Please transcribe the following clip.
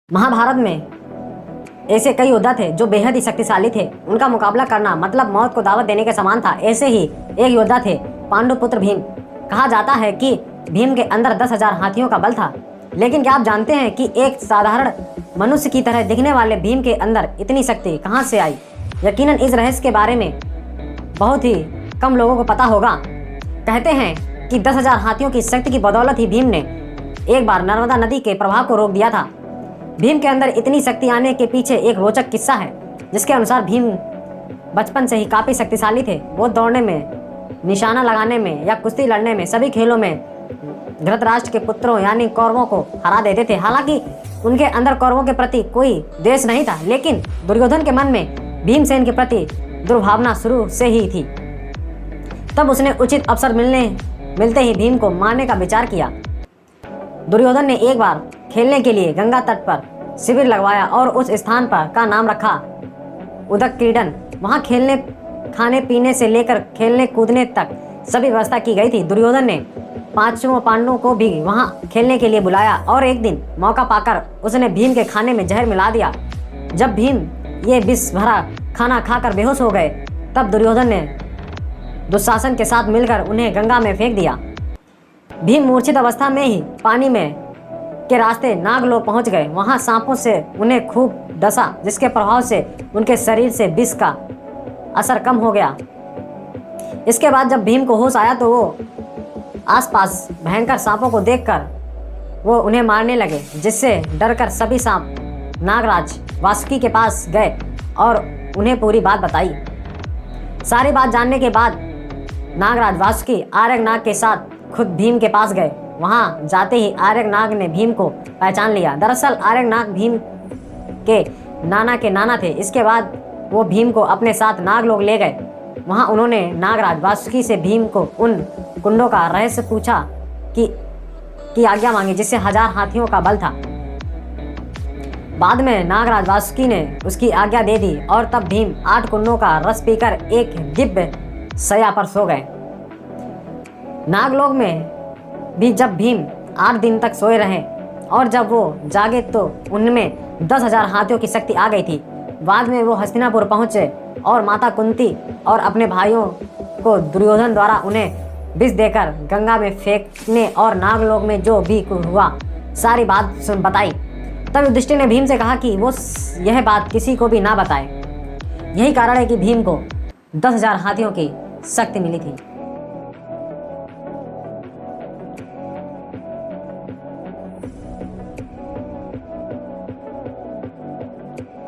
महाभारत में ऐसे कई योद्धा थे जो बेहद ही शक्तिशाली थे। उनका मुकाबला करना मतलब मौत को दावत देने के समान था। ऐसे ही एक योद्धा थे पांडुपुत्र भीम। कहा जाता है कि भीम के अंदर 10,000 हाथियों का बल था। लेकिन क्या आप जानते हैं कि एक साधारण मनुष्य की तरह दिखने वाले भीम के अंदर इतनी शक्ति कहाँ से आई? यकीनन इस रहस्य के बारे में बहुत ही कम लोगों को पता होगा। कहते हैं कि 10,000 हाथियों की शक्ति की बदौलत ही भीम ने एक बार नर्मदा नदी के प्रवाह को रोक दिया था। भीम के अंदर इतनी शक्ति आने के पीछे एक रोचक किस्सा है, जिसके अनुसार भीम बचपन से ही काफ़ी शक्तिशाली थे। वो दौड़ने में, निशाना लगाने में या कुश्ती लड़ने में, सभी खेलों में धृतराष्ट्र के पुत्रों यानी कौरवों को हरा देते थे। हालांकि उनके अंदर कौरवों के प्रति कोई द्वेष नहीं था, लेकिन दुर्योधन के मन में भीमसेन के प्रति दुर्भावना शुरू से ही थी। तब उसने उचित अवसर मिलते ही भीम को मारने का विचार किया। दुर्योधन ने एक बार खेलने के लिए गंगा तट पर शिविर लगवाया और उस स्थान पर का नाम रखा उदक क्रीडन। वहाँ खेलने, खाने पीने से लेकर खेलने कूदने तक सभी व्यवस्था की गई थी। दुर्योधन ने पांचों पांडवों को भी वहाँ खेलने के लिए बुलाया और एक दिन मौका पाकर उसने भीम के खाने में जहर मिला दिया। जब भीम ये विष भरा खाना खाकर बेहोश हो गए, तब दुर्योधन ने दुशासन के साथ मिलकर उन्हें गंगा में फेंक दिया। भीम मूर्छित अवस्था में ही पानी में के रास्ते नागलोक पहुंच गए। वहां सांपों से उन्हें खूब डसा, जिसके प्रभाव से उनके शरीर से विष का असर कम हो गया। इसके बाद जब भीम को होश आया तो वो आसपास भयंकर सांपों को देखकर वो उन्हें मारने लगे, जिससे डरकर सभी सांप नागराज वासुकी के पास गए और उन्हें पूरी बात बताई। सारी बात जानने के बाद नागराज वासुकी आर्यनाग के साथ खुद भीम के पास गए। वहां जाते ही आर्यनाग ने भीम को पहचान लिया। दरअसल आर्यनाग भीम के नाना थे। इसके बाद वो भीम को अपने साथ नागलोक ले गए। वहां उन्होंने नागराज वासुकी से भीम को उन कुंडों का रहस्य पूछा की आज्ञा मांगी, जिससे 1000 हाथियों का बल था। बाद में नागराज वासुकी ने उसकी आज्ञा दे दी और तब भीम 8 कुंडों का रस पीकर एक दिव्य शैया पर सो गए। नागलोक में भी जब भीम 8 दिन तक सोए रहे और जब वो जागे तो उनमें 10,000 हाथियों की शक्ति आ गई थी। बाद में वो हस्तिनापुर पहुंचे और माता कुंती और अपने भाइयों को दुर्योधन द्वारा उन्हें विष देकर गंगा में फेंकने और नागलोक में जो भी हुआ सारी बात बताई। तब युधिष्ठिर ने भीम से कहा कि वो यह बात किसी को भी ना बताए। यही कारण है कि भीम को 10,000 हाथियों की शक्ति मिली थी।